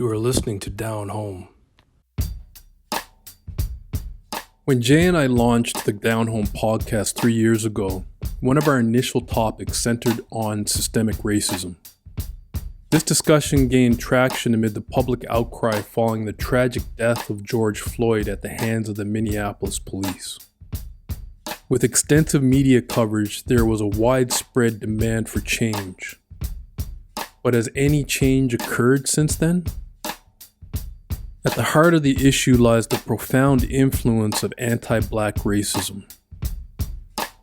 You are listening to Down Home. When Jay and I launched the Down Home podcast 3 years ago, one of our initial topics centered on systemic racism. This discussion gained traction amid the public outcry following the tragic death of George Floyd at the hands of the Minneapolis police. With extensive media coverage, there was a widespread demand for change. But has any change occurred since then? At the heart of the issue lies the profound influence of anti-Black racism,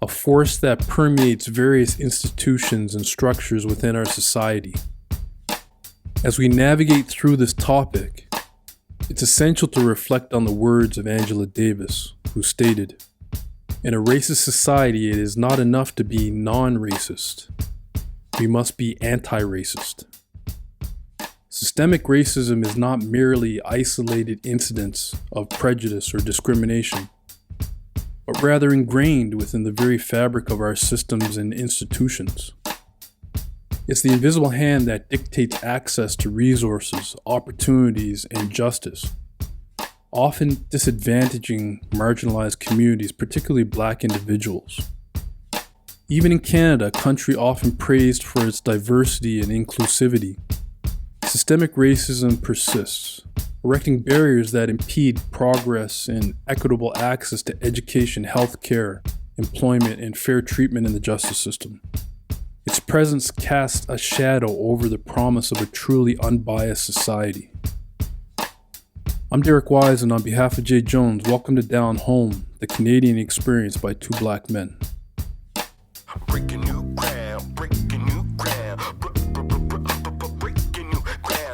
a force that permeates various institutions and structures within our society. As we navigate through this topic, it's essential to reflect on the words of Angela Davis, who stated, "In a racist society, it is not enough to be non-racist. We must be anti-racist." Systemic racism is not merely isolated incidents of prejudice or discrimination, but rather ingrained within the very fabric of our systems and institutions. It's the invisible hand that dictates access to resources, opportunities, and justice, often disadvantaging marginalized communities, particularly Black individuals. Even in Canada, a country often praised for its diversity and inclusivity, systemic racism persists, erecting barriers that impede progress and equitable access to education, healthcare, employment, and fair treatment in the justice system. Its presence casts a shadow over the promise of a truly unbiased society. I'm Derek Wise, and on behalf of Jay Jones, welcome to Down Home, the Canadian experience by two Black men. Breaking new ground, breaking new ground, breaking new ground,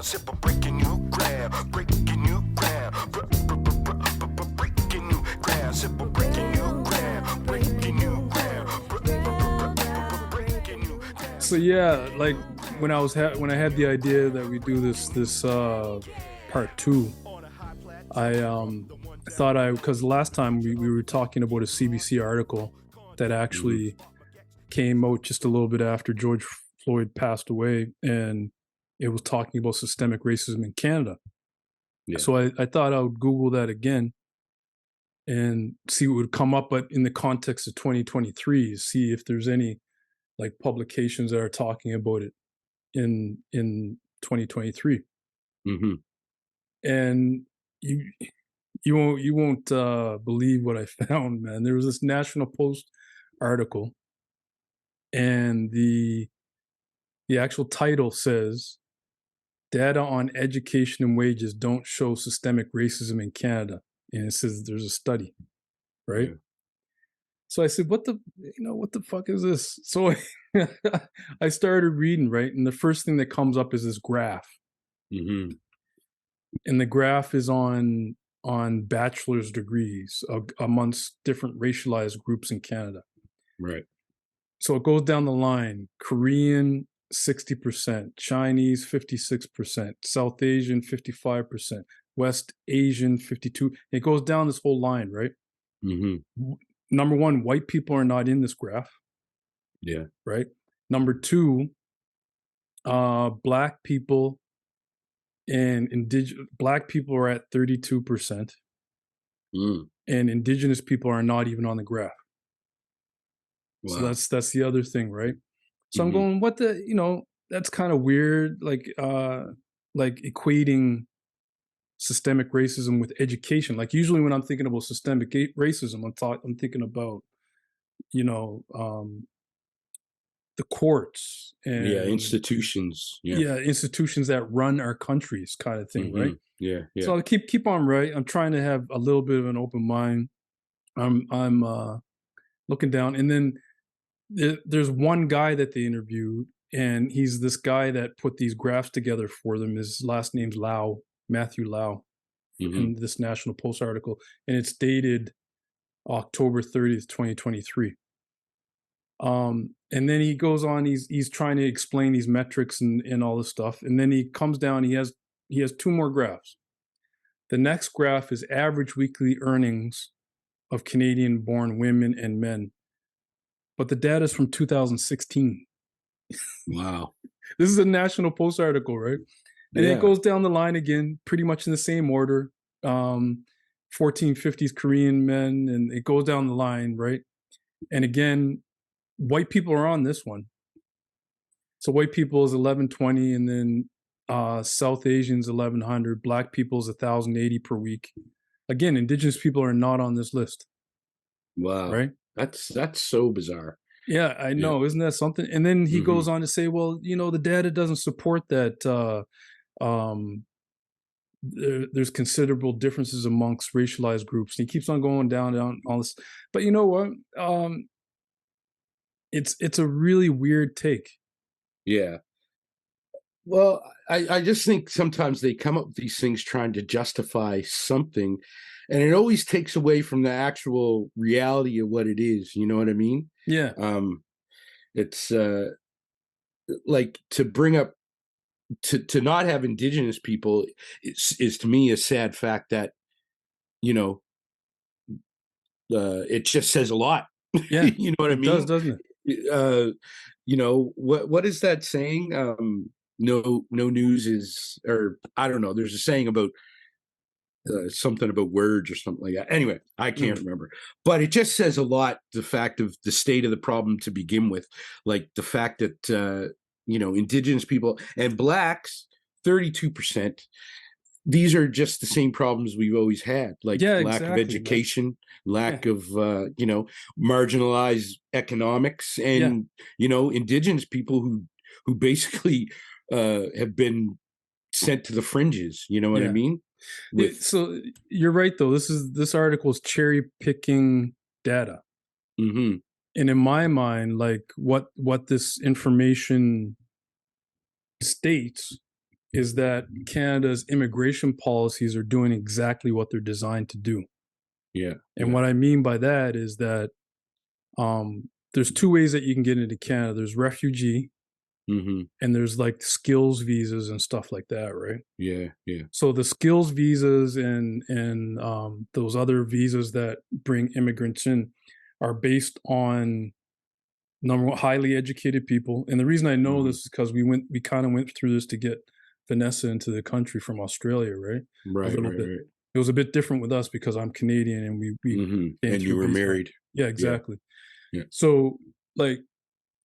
simple breaking new ground, breaking new ground, breaking new ground, simple breaking new ground, breaking new ground, breaking new ground. So yeah, like when I had the idea that we do this part two, I thought because last time we were talking about a CBC article that actually came out just a little bit after George Floyd passed away, and it was talking about systemic racism in Canada. Yeah. So I thought I would Google that again and see what would come up, but in the context of 2023, see if there's any like publications that are talking about it in 2023. Mm-hmm. And you won't believe what I found, man. There was this National Post article, and the actual title says, "Data on education and wages don't show systemic racism in Canada." And it says there's a study, right? Yeah. So I said, what the fuck is this? So I started reading, right? And the first thing that comes up is this graph. Mm-hmm. And the graph is on bachelor's degrees amongst different racialized groups in Canada. Right. So it goes down the line: Korean 60%, Chinese 56%, South Asian 55%, West Asian 52%. It goes down this whole line, right? Mm-hmm. Number one, white people are not in this graph. Yeah. Right. Number two, Black people and Black people are at 32%, and Indigenous people are not even on the graph. Wow. So that's the other thing, right? So Mm-hmm. I'm going, that's kind of weird, like equating systemic racism with education. Like usually when I'm thinking about systemic racism, I'm thinking about, the courts and institutions. Yeah. Institutions that run our countries, kind of thing, Mm-hmm. right? Yeah. So I'll keep on, right? I'm trying to have a little bit of an open mind. I'm looking down, and then there's one guy that they interviewed, and he's this guy that put these graphs together for them. His last name's Lau, Matthew Lau, in this National Post article, and it's dated October 30th, 2023. And then he goes on, he's trying to explain these metrics and all this stuff. And then he comes down, he has two more graphs. The next graph is average weekly earnings of Canadian-born women and men. But the data is from 2016. Wow. This is a National Post article, right? And it Yeah. goes down the line again, pretty much in the same order. 1450s Korean men, and it goes down the line, right? And again, white people are on this one. So white people is 1120, and then South Asians 1100, black people is 1080 per week. Again, indigenous people are not on this list, Wow. right? That's so bizarre. Yeah, I Yeah. know. Isn't that something? And then he Mhm. goes on to say, well, the data doesn't support that. There's considerable differences amongst racialized groups. And he keeps on going down all this. But you know what? It's a really weird take. Yeah. Well, I just think sometimes they come up with these things trying to justify something, and it always takes away from the actual reality of what it is. You know what I mean? Yeah. It's like to bring up to not have indigenous people is to me a sad fact that you know it just says a lot. Yeah. You know what I It does, mean? doesn't it? What is that saying? No news is, or I don't know. There's a saying about something about words or something like that. Anyway, I can't remember, but it just says a lot. The fact of the state of the problem to begin with, like the fact that indigenous people and blacks, 32%. These are just the same problems we've always had, like Yeah, lack of exactly, man. education, lack Yeah. of marginalized economics, Yeah. and indigenous people who basically have been sent to the fringes. You know what I Yeah. mean? With So you're right, though. This article is cherry picking data. Mhm. And in my mind, like what this information states is that Canada's immigration policies are doing exactly what they're designed to do. Yeah. And yeah. what I mean by that is that there's two ways that you can get into Canada. There's refugee, Mhm. and there's like skills visas and stuff like that, right? Yeah. Yeah. So the skills visas and those other visas that bring immigrants in are based on number one, highly educated people. And the reason I know Mhm. this is because we kind of went through this to get Vanessa into the country from Australia, right? A Right. little Right. bit. Right. It was a bit different with us because I'm Canadian and we Mhm. came And you through were visa. married. Yeah, Yeah. exactly. Yeah. So like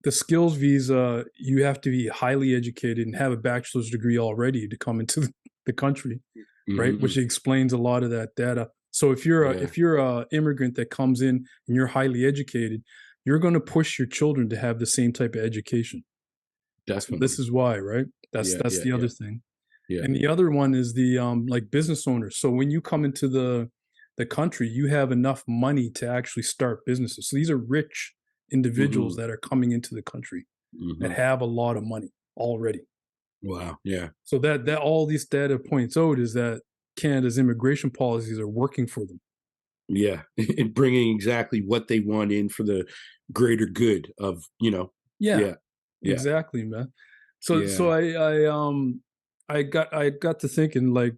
the skills visa, you have to be highly educated and have a bachelor's degree already to come into the country, right? Mhm. Which explains a lot of that data. So if you're Yeah. if you're a immigrant that comes in and you're highly educated, you're going to push your children to have the same type of education. So Definitely. this is why, right? That's Yeah. that's Yeah. the Yeah. other thing. Yeah. And the other one is the like business owners. So when you come into the country, you have enough money to actually start businesses. So these are rich individuals Mhm. that are coming into the country that Mhm. have a lot of money already. Wow. Yeah. So that all these data points out is that Canada's immigration policies are working for them. Yeah, and bringing exactly what they want in for the greater good of, Yeah, yeah, yeah, exactly, man. So yeah, I got to thinking, like,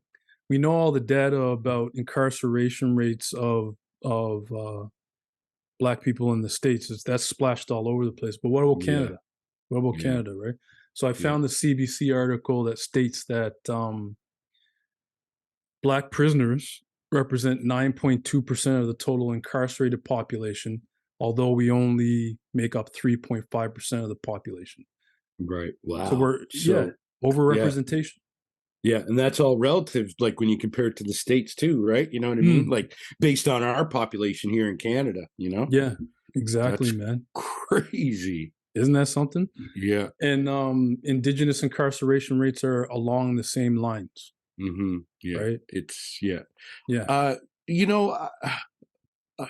we know all the data about incarceration rates of black people in the States. That's splashed all over the place. But what about yeah, Canada? What about yeah, Canada, right? So I yeah, found the CBC article that states that black prisoners represent 9.2% of the total incarcerated population, although we only make up 3.5% of the population. right. So Wow. we're, yeah, So, yeah, overrepresentation. yeah, and that's all relative, like when you compare it to the States too, right? You know what I mean? Mm, Like based on our population here in Canada, yeah, exactly, that's man. crazy. Isn't that something? Yeah. And indigenous incarceration rates are along the same lines, Yeah. right? Yeah. Yeah. Uh, you know, uh,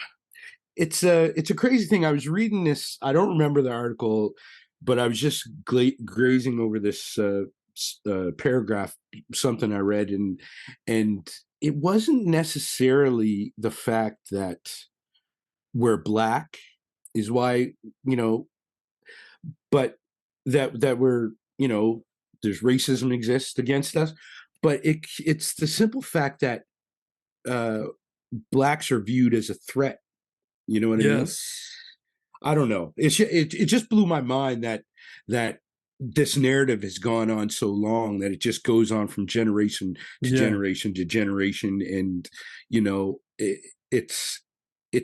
it's a crazy thing. I was reading this. I don't remember the article, but I was just grazing over this paragraph, something I read, and it wasn't necessarily the fact that we're black is why you know, but that we're there's racism exists against us, but it's the simple fact that uh, blacks are viewed as a threat. You know what I mean? Yes. I don't know. It just blew my mind that this narrative has gone on so long that it just goes on from generation to Yeah. generation to generation, and you know, it's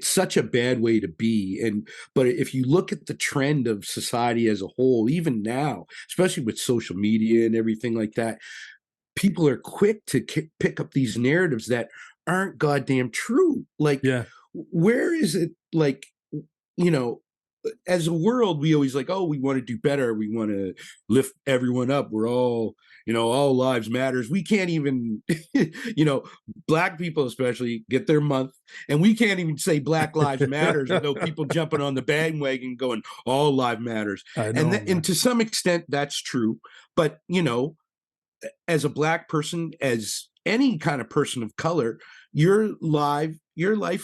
such a bad way to be. And but if you look at the trend of society as a whole, even now, especially with social media and everything like that, people are quick to pick up these narratives that aren't goddamn true. Like, Yeah. where is it? Like, you know, as a world, we always like, oh, we want to do better. We want to lift everyone up. We're all, you know, all lives matters. We can't even, you know, black people especially get their month, and we can't even say Black Lives Matters without people jumping on the bandwagon going, all life matters. I And know, and man. to some extent, that's true. But you know, as a black person, as any kind of person of color, your life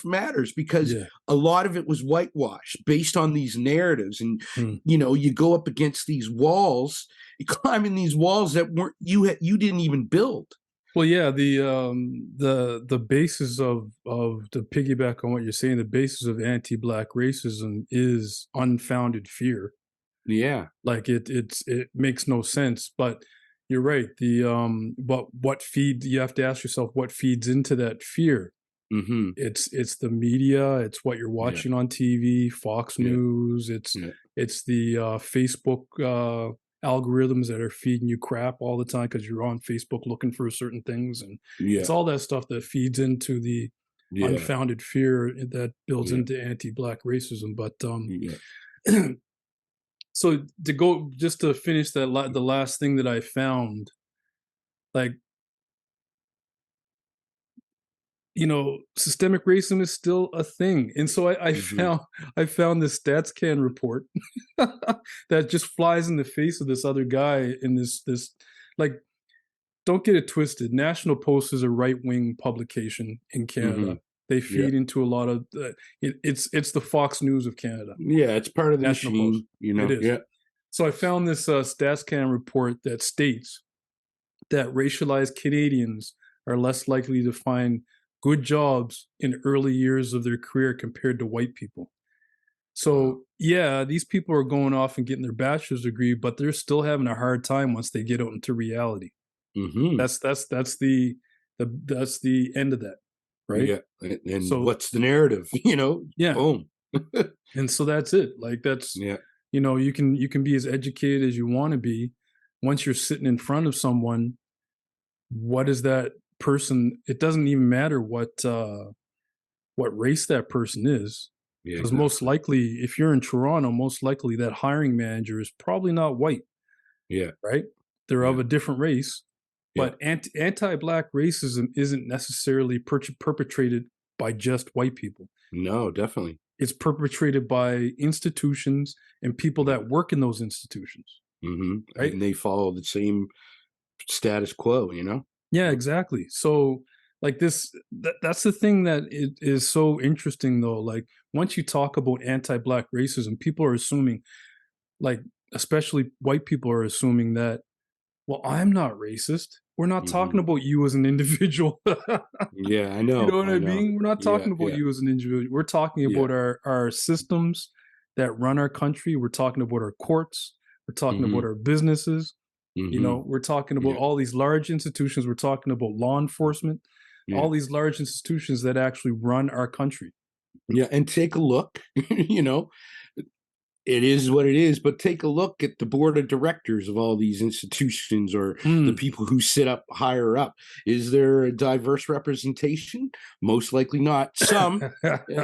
matters, because Yeah. a lot of it was whitewashed based on these narratives. And Mm. you know, you go up against these walls, you climbing these walls that weren't you didn't even build. Well, yeah, the basis of to piggyback on what you're saying, the basis of anti-black racism is unfounded fear. Yeah. Like it makes no sense, but you're right. But what feed you have to ask yourself what feeds into that fear? Mm-hmm. It's the media, it's what you're Yeah. watching on TV, Fox Yeah. News, Yeah. it's the Facebook algorithms that are feeding you crap all the time because you're on Facebook looking for certain things, and Yeah. it's all that stuff that feeds into the Yeah. unfounded fear that builds Yeah. into anti-black racism. But Yeah. so to go just to finish the last thing that I found, like, you know, systemic racism is still a thing. And so Mm-hmm. I found this StatsCan report that just flies in the face of this other guy in this like, don't get it twisted. National Post is a right-wing publication in Mm-hmm. Canada. They Yeah. feed into a lot of it's the Fox News of Canada. Yeah. It's part of the National Post. machine, you It know. is. Yeah. So I found this StatsCan report that states that racialized Canadians are less likely to find good jobs in early years of their career compared to white people. Wow. So yeah, these people are going off and getting their bachelor's degree, but they're still having a hard time once they get out into reality. Mm-hmm. That's the end of that, right? Yeah. And So what's the narrative? You know, yeah, boom. and so that's it. Like that's Yeah. you know you can be as educated as you want to be. Once you're sitting in front of someone, what is that person? It doesn't even matter what race that person is, Yeah. because most Exactly. likely, if you're in Toronto, most likely that hiring manager is probably not white, Yeah. right? They're of Yeah. a different race. Yeah. But anti-black racism isn't necessarily perpetrated by just white people. No, definitely. It's perpetrated by institutions and people Yeah. that work in those institutions, Mm-hmm. right? And they follow the same status quo, you know? Yeah, exactly. So like that's the thing that it is so interesting though. Like once you talk about anti-black racism, people are assuming, like especially white people are assuming that, well, I'm not racist. We're not talking Mm-hmm. about you as an individual. Yeah, I You know know. what I I know. mean? We're not Yeah. talking about Yeah. you as an individual. We're talking Yeah. about our systems that run our country. We're talking about our courts. We're talking Mm-hmm. about our businesses. You Mm-hmm. know, we're talking about Yeah. all these large institutions. We're talking about law enforcement, Yeah. all these large institutions that actually run our country. Yeah. And take a look, you know, it is what it is, but take a look at the board of directors of all these institutions, or the Mm. people who sit up higher up. Is there a diverse representation? Most likely not. Some,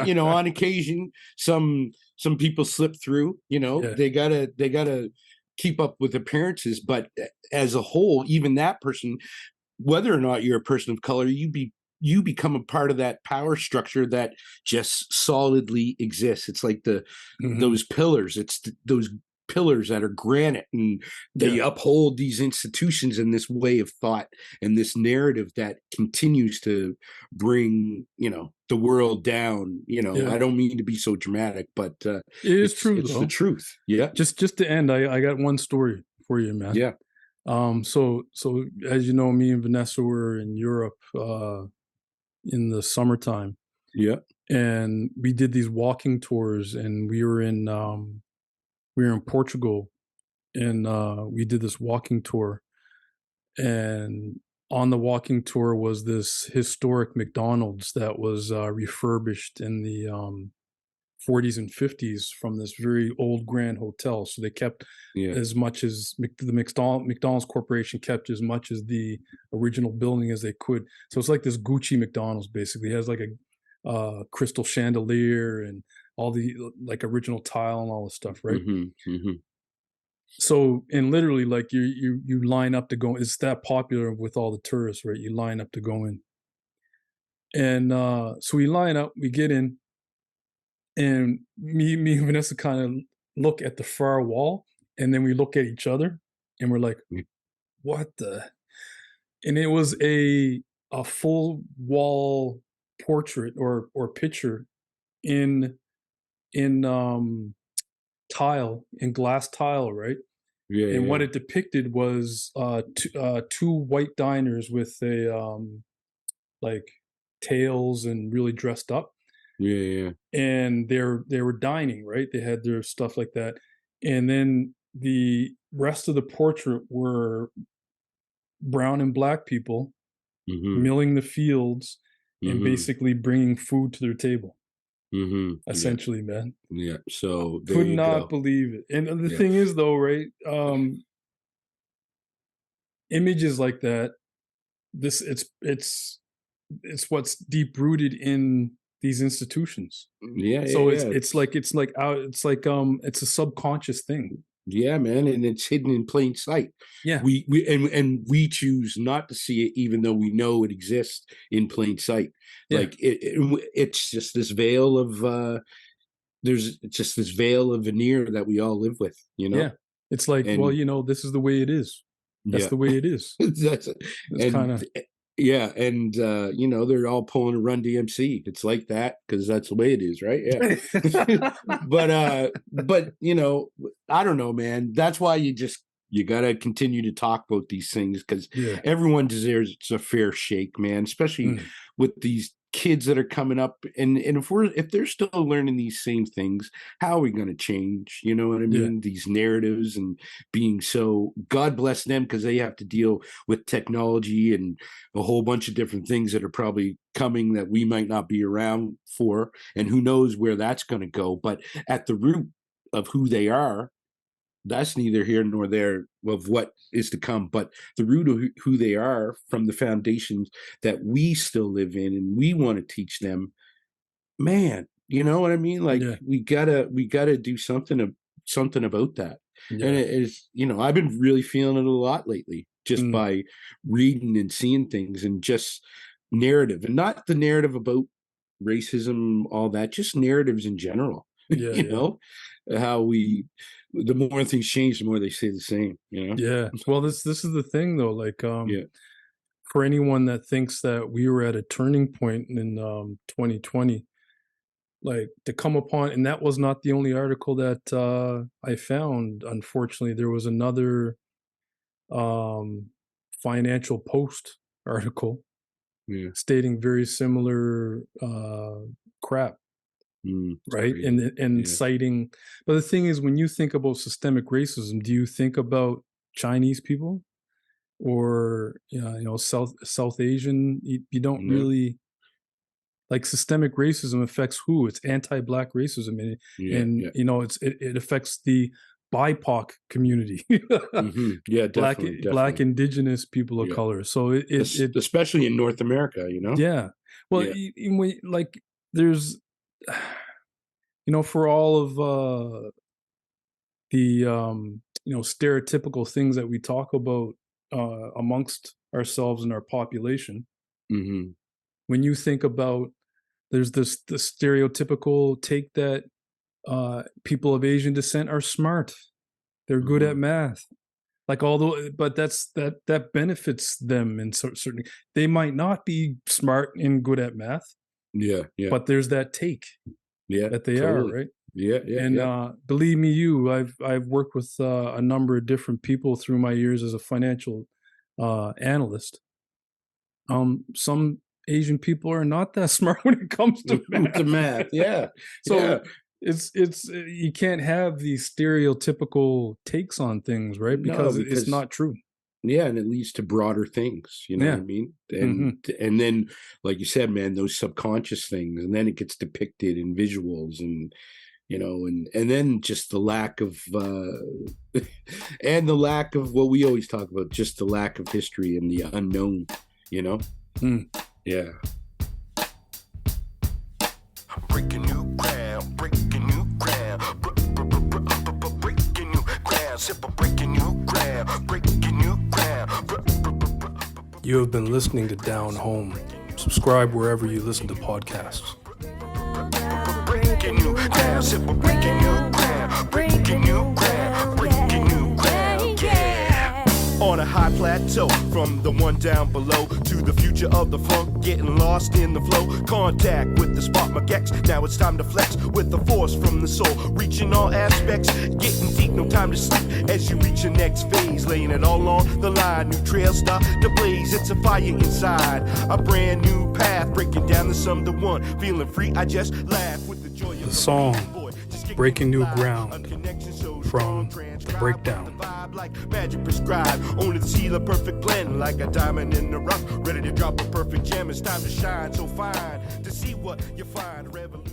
you know, on occasion, some people slip through, you know, Yeah. they gotta keep up with appearances, but as a whole, even that person, whether or not you're a person of color, you become a part of that power structure that just solidly exists. It's like Mhm. those pillars. It's those pillars that are granite, and they Yeah. uphold these institutions in this way of thought and this narrative that continues to bring, you know, the world down. You know, Yeah. I don't mean to be so dramatic, but It is true it's the though. truth. Yeah. Just to end, I got one story for you, man. Yeah. So as you know, me and Vanessa were in Europe in the summertime, Yeah. and we did these walking tours, and we were in Portugal, and we did this walking tour. And on the walking tour was this historic McDonald's that was refurbished in the 40s and 50s from this very old Grand Hotel. So they kept Yeah. as much as the McDonald's Corporation kept as much as the original building as they could. So it's like this Gucci McDonald's basically. It has like a crystal chandelier and all the like original tile and all this stuff, right? So, and literally, like you line up to go. It's that popular with all the tourists, right? You line up to go in, and so we line up, we get in, and me and Vanessa kind of look at the far wall, and then we look at each other, and we're like, Mm. "What the?" And it was a full wall portrait or picture in tile, in glass tile, right? Yeah. And what Yeah. it depicted was two white diners with a like tails and really dressed up, Yeah. Yeah. and they were dining, right? They had their stuff like that, and then the rest of the portrait were brown and black people Mm-hmm. milling the fields and Mm-hmm. basically bringing food to their table. Mm-hmm. Yeah. Essentially, man, Yeah. So there could you not go. believe it. And the Yeah. thing is, though, right? Images like that, this it's what's deep rooted in these institutions. Yeah. Yeah. So Yeah. it's a subconscious thing. Yeah, man, and it's hidden in plain sight. Yeah. And we choose not to see it, even though we know it exists in plain sight. Yeah. Like it's just this veil of it's just this veil of veneer that we all live with, you know. Yeah. It's like, well, And this is the way it is. That's yeah, the way it is. that's It's kind of yeah, and they're all pulling a Run DMC. It's like that because that's the way it is, right? Yeah. but I don't know, man. That's why you gotta continue to talk about these things because yeah. everyone deserves a fair shake, man. Especially Mm. with these kids that are coming up, and if they're still learning these same things, how are we going to change? You know what I Yeah. mean? These narratives and being so. God bless them because they have to deal with technology and a whole bunch of different things that are probably coming that we might not be around for, and who knows where that's going to go. But at the root of who they are, that's neither here nor there of what is to come, but the root of who they are from the foundations that we still live in and we want to teach them, man, you know what I mean? Like Yeah. we gotta do something about that. And Yeah. it is, I've been really feeling it a lot lately, just Mm. by reading and seeing things and just narrative, and not the narrative about racism, all that, just narratives in general. Yeah. you Yeah. know, how the more things change, the more they stay the same, you know? Yeah. Well, this is the thing though. Like, Yeah. for anyone that thinks that we were at a turning point in 2020, like to come upon, and that was not the only article that I found. Unfortunately, there was another um, Financial Post article Yeah. stating very similar crap, It's right? crazy. And Yeah. citing, but the thing is, when you think about systemic racism, do you think about Chinese people or South Asian? You don't No. really, like, systemic racism affects who? It's anti-black racism, and Yeah. Yeah. it affects the BIPOC community, Yeah. black Definitely. indigenous people of Yeah. color. So it Especially in North America, you know? yeah. Well, Yeah. like there's for all of the stereotypical things that we talk about amongst ourselves and our population, hmm when you think about, there's the stereotypical take that people of Asian descent are smart, they're good at math, like, although, but that benefits them in certain. They might not be smart and good at math, Yeah. Yeah. but there's that take Yeah. that they Totally. are, right? Yeah. Yeah. And Yeah. believe me, I've worked with a number of different people through my years as a financial analyst. Some Asian people are not that smart when it comes to math. The math. Yeah. So Yeah. It's you can't have these stereotypical takes on things, right? No, Because it's because not true. yeah, and it leads to broader things, you know what Yeah. I mean? Mhm. And then, like you said, man, those subconscious things, and then it gets depicted in visuals, and you know, and then just the lack of and the lack of what we always talk about, just the lack of history and the unknown, you know? Mm. Yeah. Breaking new ground, breaking new ground, breaking new ground, simple breaking new ground, breaking new ground. You have been listening to Down Home. Subscribe wherever you listen to podcasts. Breaking new ground, simple breaking new ground, breaking new ground, breaking new ground, yeah. On a high plateau, from the one down below to the future of the funk, getting lost in the flow. Contact with the spark magex. Now it's time to flex with the force from the soul, reaching all aspects, getting deep, no time to sleep. As you reach your next phase, laying it all on the line. New trail start to blaze. It's a fire inside, a brand new path, breaking down the sum to one. Feeling free, I just laugh with the joy of The song, Breaking New Ground, from The The Breakdown. like magic prescribed, only to see the perfect blend, like a diamond in the rough, ready to drop a perfect gem. It's time to shine so fine, to see what you find. Revelation.